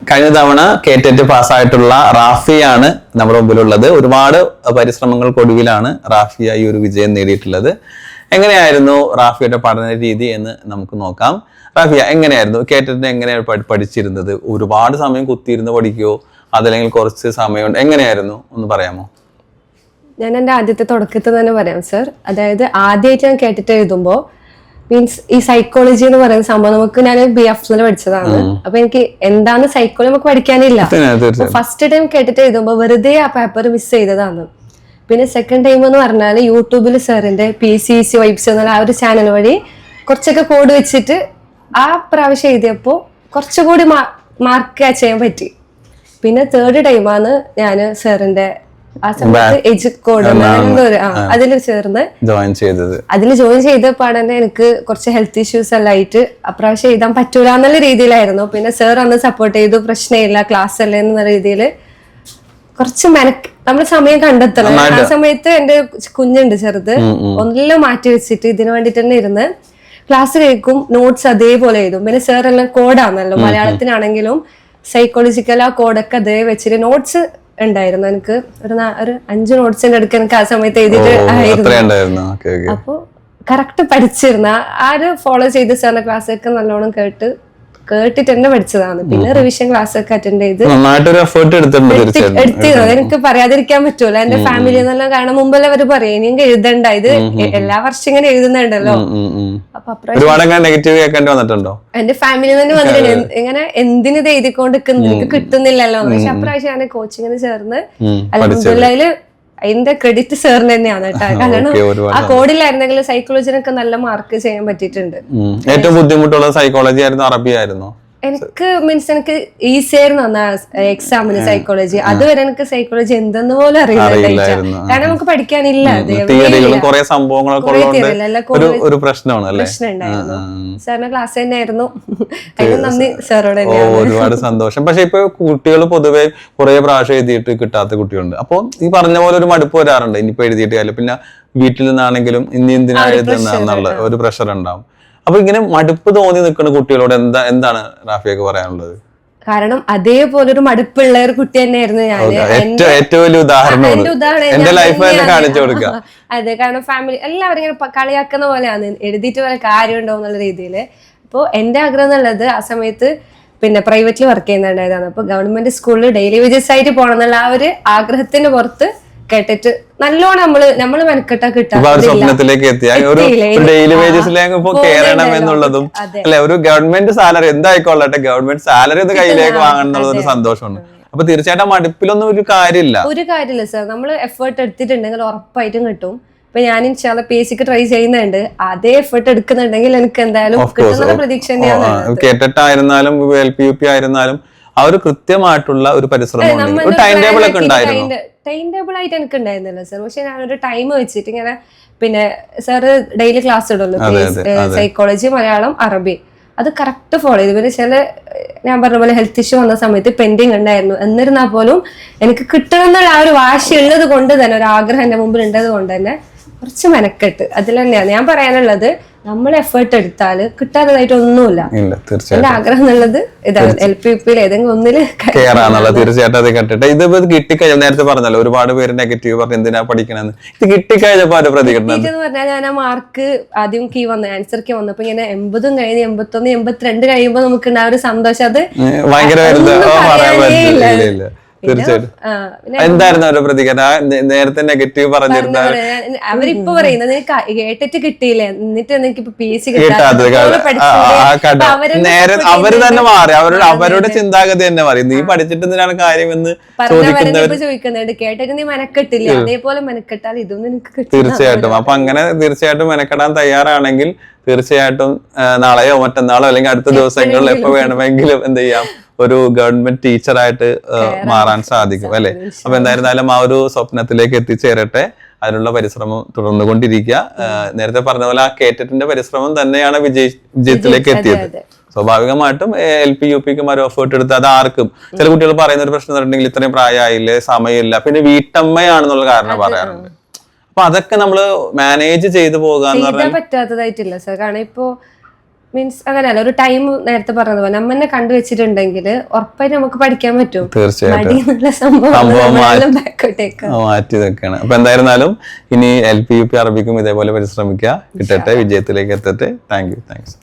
കഴിഞ്ഞ തവണ കേറ്ററ്റ് പാസ്സായിട്ടുള്ള റാഫിയാണ് നമ്മുടെ മുമ്പിലുള്ളത്. ഒരുപാട് പരിശ്രമങ്ങൾക്കൊടുവിലാണ് റാഫിയ ഈ ഒരു വിജയം നേടിയിട്ടുള്ളത്. എങ്ങനെയായിരുന്നു റാഫിയുടെ പഠന രീതി എന്ന് നമുക്ക് നോക്കാം. റാഫിയ, എങ്ങനെയായിരുന്നു കേറ്ററ്റിന് എങ്ങനെയാണ് പഠിച്ചിരുന്നത്? ഒരുപാട് സമയം കുത്തിയിരുന്ന് പഠിക്കുകയോ അതല്ലെങ്കിൽ കുറച്ച് സമയം എങ്ങനെയായിരുന്നു ഒന്ന് പറയാമോ? ഞാൻ എൻ്റെ ആദ്യത്തെ തുടക്കത്തിൽ തന്നെ പറയാം സർ. അതായത് ആദ്യമായിട്ട് ഞാൻ കേട്ടിട്ട് എഴുതുമ്പോൾ മീൻസ് ഈ സൈക്കോളജി എന്ന് പറയുന്ന സംഭവം നമുക്ക് ഞാൻ BF പഠിച്ചതാണ്. അപ്പൊ എനിക്ക് എന്താണ് സൈക്കോളജി നമുക്ക് പഠിക്കാനില്ല. ഫസ്റ്റ് ടൈം കേട്ടിട്ട് എഴുതുമ്പോൾ വെറുതെ ആ പേപ്പർ മിസ് ചെയ്തതാണ്. പിന്നെ സെക്കൻഡ് ടൈം എന്ന് പറഞ്ഞാൽ യൂട്യൂബിൽ സാറിന്റെ PCC വൈബ്സ് എന്നുള്ള ആ ഒരു ചാനൽ വഴി കുറച്ചൊക്കെ കോഡ് വെച്ചിട്ട് ആ പ്രാവശ്യം എഴുതിയപ്പോൾ കുറച്ചുകൂടി മാർക്ക് ചെയ്യാൻ പറ്റി. പിന്നെ തേർഡ് ടൈമാണ് ഞാൻ സാറിന്റെ ആ സമയത്ത് എജുക്കോഡ് അതിൽ ചേർന്ന് അതിൽ ജോയിൻ ചെയ്തപ്പോൾ തന്നെ എനിക്ക് കുറച്ച് ഹെൽത്ത് ഇഷ്യൂസ് എല്ലാം ആയിട്ട് അപ്രാവശ്യം എഴുതാൻ പറ്റൂല എന്നുള്ള രീതിയിലായിരുന്നു. പിന്നെ സാർ അന്ന് സപ്പോർട്ട് ചെയ്തു, പ്രശ്നമില്ല ക്ലാസ് അല്ലേ എന്ന രീതിയിൽ കുറച്ച് നമ്മൾ സമയം കണ്ടെത്തണം. ആ സമയത്ത് എന്റെ കുഞ്ഞുണ്ട് ചെറുത്, ഒന്നെല്ലാം മാറ്റി വെച്ചിട്ട് ഇതിനു വേണ്ടിട്ട് തന്നെ ഇരുന്ന് ക്ലാസ് കേൾക്കും, നോട്ട്സ് അതേപോലെ എഴുതും. പിന്നെ സാർ എല്ലാം കോഡാണല്ലോ, മലയാളത്തിനാണെങ്കിലും സൈക്കോളജിക്കൽ ആ കോഡൊക്കെ അതേ വെച്ചിട്ട് നോട്ട്സ് ഉണ്ടായിരുന്നു. എനിക്ക് ഒരു 5 നോട്ട്സിന്റെ അടുക്ക് എനിക്ക് ആ സമയത്ത് എഴുതിയിട്ട് ആയിരുന്നു. അപ്പൊ കറക്റ്റ് പഠിച്ചിരുന്ന ആ ഒരു ഫോളോ ചെയ്ത് സാറിന്റെ ക്ലാസ്സൊക്കെ നല്ലോണം കേട്ടിട്ട് തന്നെ പഠിച്ചതാണ്. പിന്നെ റിവിഷൻ ക്ലാസ് ഒക്കെ അറ്റൻഡ് ചെയ്ത് എടുത്തിരുന്നു. എനിക്ക് പറയാതിരിക്കാൻ പറ്റൂല എന്റെ ഫാമിലി എന്നെല്ലാം. കാരണം മുമ്പെല്ലാം അവര് പറയും ഇനി എഴുതണ്ട, ഇത് എല്ലാ വർഷം ഇങ്ങനെ എഴുതുന്നുണ്ടല്ലോ. അപ്പൊ എന്റെ ഫാമിലി തന്നെ വന്നിട്ടുണ്ട് ഇങ്ങനെ എന്തിന് ഇത് എഴുതിക്കൊണ്ടിരിക്കുന്നു, എനിക്ക് കിട്ടുന്നില്ലല്ലോ. പക്ഷെ അപ്രാവശ്യം ഞാൻ കോച്ചിങ്ങിന് ചേർന്ന് അൽഹംദുലില്ലാഹ് അതിന്റെ ക്രെഡിറ്റ് സാറിന് തന്നെയാണ് കേട്ടോ. കാരണം ആ കോഡിലായിരുന്നെങ്കിൽ സൈക്കോളജിനൊക്കെ നല്ല മാർക്ക് ചെയ്യാൻ പറ്റിയിട്ടുണ്ട്. ഏറ്റവും ബുദ്ധിമുട്ടുള്ള സൈക്കോളജി ആയിരുന്നു, അറബി ആയിരുന്നോ? എനിക്ക് മീൻസ് എനിക്ക് ഈസി ആയിരുന്നു എക്സാമിന് സൈക്കോളജി. അതുവരെ എനിക്ക് സൈക്കോളജി എന്തെന്ന് പോലും അറിയില്ല. കാരണം നമുക്ക് പഠിക്കാനില്ല, പ്രശ്നമുണ്ടായിരുന്നു. സാറിന്റെ ക്ലാസ് തന്നെയായിരുന്നു. അതിന് നന്ദി സാറോട്. ഒരുപാട് സന്തോഷം. പക്ഷെ ഇപ്പൊ കുട്ടികൾ പൊതുവെ കുറെ പ്രാവശ്യം എഴുതിയിട്ട് കിട്ടാത്ത കുട്ടികളുണ്ട്. അപ്പൊ ഈ പറഞ്ഞ പോലെ ഒരു മടുപ്പ് വരാറുണ്ട്. ഇനിയിപ്പോ എഴുതിയിട്ട് കാര്യം, പിന്നെ വീട്ടിൽ നിന്നാണെങ്കിലും ഇനി എന്തിനാ എഴുതുന്നുള്ള ഒരു പ്രഷർ ഉണ്ടാവും. അപ്പൊ ഇങ്ങനെ മടുപ്പ് തോന്നി നിൽക്കുന്ന കുട്ടികളോട് എന്താണ് റാഫിയൊക്കെ പറയാനുള്ളത്? കാരണം അതേപോലെ ഒരു മടുപ്പുള്ള ഒരു കുട്ടി തന്നെയായിരുന്നു ഞാൻ. ഏറ്റവും വലിയ ഉദാഹരണം എന്റെ ലൈഫ് തന്നെ കാണിച്ചു കൊടുക്കുക. അതെ, കാരണം ഫാമിലി എല്ലാവരും ഇങ്ങനെ കളിയാക്കുന്ന പോലെയാണ്, എഴുതിയിട്ട് പോലെ കാര്യമുണ്ടോ എന്നുള്ള രീതിയില്. അപ്പോൾ എന്റെ ആഗ്രഹം എന്നുള്ളത് ആ സമയത്ത് പിന്നെ പ്രൈവറ്റിൽ വർക്ക് ചെയ്യുന്നുണ്ടായതാണ്. അപ്പൊ ഗവൺമെന്റ് സ്കൂളിൽ ഡെയിലി വേജസ് ആയിട്ട് പോകണം എന്നുള്ള ആ ഒരു ആഗ്രഹത്തിന് പുറത്ത് കേട്ടിട്ട് നല്ലോണം നമ്മള് മെനക്കെട്ടാ സ്വപ്നത്തിലേക്ക് എത്തിയ ഒരു ഡെയിലി വേജസിലേക്ക് ഇപ്പൊ കയറണം എന്നുള്ളതും അല്ലെ, ഒരു ഗവൺമെന്റ് സാലറി എന്തായിക്കൊള്ളട്ടെ, ഗവൺമെന്റ് സാലറി ഒന്ന് കയ്യിലേക്ക് വാങ്ങണം എന്നുള്ളത് ഒരു സന്തോഷമാണ്. അപ്പൊ തീർച്ചയായിട്ടും മടുപ്പിലൊന്നും ഒരു കാര്യമില്ല സാർ. നമ്മള് എഫേർട്ട് എടുത്തിട്ടുണ്ടെങ്കിൽ ഉറപ്പായിട്ടും കിട്ടും. ഇപ്പൊ ഞാൻ ഇൻഷാല്ല PSC ട്രൈ ചെയ്യുന്നുണ്ട്. അതേ എഫേർട്ട് എടുക്കുന്നുണ്ടെങ്കിൽ എനിക്ക് എന്തായാലും കിട്ടുന്ന പ്രതീക്ഷ തന്നെയാണ്. കേട്ടിട്ടായിരുന്നാലും LP-UP ആയിരുന്നാലും ആ ഒരു കൃത്യമായിട്ടുള്ള ഒരു പരിശ്രമം ടൈം ടേബിൾ ഒക്കെ ഉണ്ടായിരുന്നു. ടൈം ടേബിൾ ആയിട്ട് എനിക്ക് ഉണ്ടായിരുന്നില്ല സാർ. പക്ഷെ ഞാനൊരു ടൈം വെച്ചിട്ട് ഇങ്ങനെ പിന്നെ സാറ് ഡെയിലി ക്ലാസ് ഇടുമല്ലോ, സൈക്കോളജി, മലയാളം, അറബി, അത് കറക്റ്റ് ഫോളോ ചെയ്തു. പിന്നെ ചില ഞാൻ പറഞ്ഞ പോലെ ഹെൽത്ത് ഇഷ്യൂ വന്ന സമയത്ത് പെൻഡിങ് ഉണ്ടായിരുന്നു. എന്നിരുന്നാൽ പോലും എനിക്ക് കിട്ടണം എന്നുള്ള ആ ഒരു വാശി ഉള്ളത് കൊണ്ട് തന്നെ, ഒരു ആഗ്രഹം എന്റെ മുമ്പിൽ ഉള്ളത് കൊണ്ട് തന്നെ കുറച്ച് മെനക്കെട്ട് അതിൽ തന്നെയാണ് ഞാൻ പറയാനുള്ളത്. നമ്മൾ എഫേർട്ട് എടുത്താൽ കിട്ടാത്തതായിട്ട് ഒന്നുമില്ല. എന്റെ ആഗ്രഹം എന്നുള്ളത് ഇതാണ്, LP-UP ഏതെങ്കിലും ഒന്നില് കയറാന്നുള്ളത്. തീർച്ചയായിട്ടും അത് കണ്ടിട്ട് ഇത് കിട്ടിക്കഴിഞ്ഞാൽ, നേരത്തെ പറഞ്ഞല്ലോ ഒരുപാട് പേര് നെഗറ്റീവ് പറഞ്ഞു എന്തിനാ പഠിക്കണമെന്ന്. ഇത് കിട്ടിക്കഴിഞ്ഞപ്പോ അത് പ്രതികരണം എന്ന് പറഞ്ഞാൽ ഞാൻ ആ മാർക്ക് ആദ്യം ആൻസർ കീ വന്നപ്പോ ഇങ്ങനെ 80 കഴിഞ്ഞ് 81, 82 കഴിയുമ്പോ നമുക്ക് ഉണ്ടായ ഒരു സന്തോഷം അത് ഭയങ്കര. തീർച്ചയായിട്ടും. എന്തായിരുന്നു അവരുടെ പ്രതികരണം? നേരത്തെ നെഗറ്റീവ് പറഞ്ഞിരുന്ന അവരിപ്പോ പറയുന്നത് കേട്ടിട്ട് കിട്ടിയില്ലേ, എന്നിട്ട് എനിക്ക് PSC അവര് തന്നെ മാറി, അവരുടെ ചിന്താഗതി തന്നെ മാറി. നീ പഠിച്ചിട്ട് എന്തിനാണ് കാര്യമെന്ന് ചോദിക്കുന്നുണ്ട്. കേട്ടിട്ട് നീ മെനക്കെട്ടില്ലേ, അതേപോലെ മെനക്കെട്ടാൽ ഇതൊന്നും എനിക്ക് കിട്ടും. തീർച്ചയായിട്ടും. അപ്പൊ അങ്ങനെ തീർച്ചയായിട്ടും മെനക്കെടാൻ തയ്യാറാണെങ്കിൽ തീർച്ചയായിട്ടും നാളെയോ മറ്റന്നാളോ അല്ലെങ്കിൽ അടുത്ത ദിവസങ്ങളിൽ എപ്പോ വേണമെങ്കിലും എന്ത് ചെയ്യാം, ഒരു ഗവൺമെന്റ് ടീച്ചറായിട്ട് മാറാൻ സാധിക്കും അല്ലെ. അപ്പൊ എന്തായിരുന്നാലും ആ ഒരു സ്വപ്നത്തിലേക്ക് എത്തിച്ചേരട്ടെ. അതിനുള്ള പരിശ്രമം തുടർന്നുകൊണ്ടിരിക്കുക. നേരത്തെ പറഞ്ഞ പോലെ ആ കേറ്ററ്റിന്റെ പരിശ്രമം തന്നെയാണ് വിജയത്തിലേക്ക് എത്തിയത്. സ്വാഭാവികമായിട്ടും LP-UPക്കും ഒരു എഫേർട്ട് എടുത്ത് അത് ആർക്കും, ചില കുട്ടികൾ പറയുന്ന ഒരു പ്രശ്നം പറഞ്ഞിട്ടുണ്ടെങ്കിൽ ഇത്രയും പ്രായമായില്ലേ, സമയമില്ല, പിന്നെ വീട്ടമ്മയാണെന്നുള്ള കാരണം പറയാറുണ്ട്. അപ്പൊ അതൊക്കെ നമ്മള് മാനേജ് ചെയ്ത് പോകാൻ പറ്റാത്തതായിട്ടില്ല സാർ. കാരണം ഇപ്പോ മീൻസ് അങ്ങനെയല്ല, ഒരു ടൈം നേരത്തെ പറഞ്ഞതുപോലെ നമ്മ തന്നെ കണ്ടുവച്ചിട്ടുണ്ടെങ്കിൽ ഉറപ്പായിട്ട് നമുക്ക് പഠിക്കാൻ പറ്റും. തീർച്ചയായിട്ടും മടി എന്നുള്ള സംഭവം ബാക്കോട്ടേക്ക് മാറ്റി ഇതൊക്കെയാണ്. അപ്പൊ എന്തായിരുന്നാലും ഇനി LP UP അറബിക്കും ഇതേപോലെ പരിശ്രമിക്കുക, കിട്ടട്ടെ, വിജയത്തിലേക്ക് എത്തട്ടെ. താങ്ക്സ്.